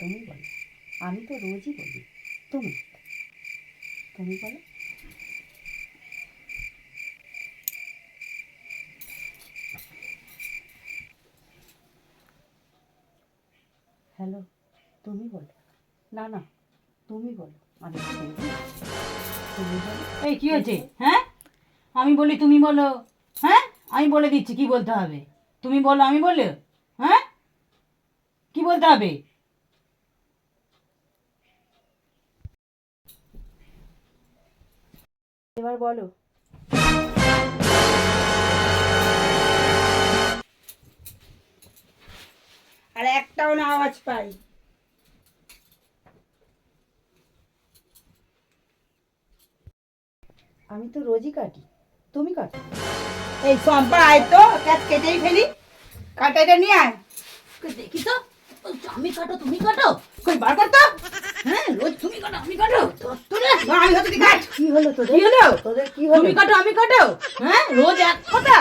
তুমি বলো। আমি তো রোজই বলি তুমি, তুমি বলো। হ্যালো, তুমি বলো। না না, তুমি বলো। আমি তো বলবো। তুমি বলো। এই কি হয়েছে? হ্যাঁ, আমি বলি তুমি বলো। হ্যাঁ, আমি বলে দিচ্ছি কি বলতে হবে। তুমি বলো, আমি বলে। হ্যাঁ, কি বলতে হবে? এবার বলো। আর একটাও না আওয়াজ পাই। আমি তো রোজই কাটি, তুমি কাটো। এই সম্পা আয় তো, কেটেই ফেলি। কাটাইটা নিয়ে আয়। দেখি তো, আমি কাটো তুমি কাটো, কই বার করতো। হ্যাঁ, রোজ তুমি কাটো আমি কাটো, তোরে না, আমি হচ্ছে কাট। কি হলো তোদের? কি হলো? তোদের কি হলো? তুমি কাটো আমি কাটো, হ্যাঁ রোজ এক কথা।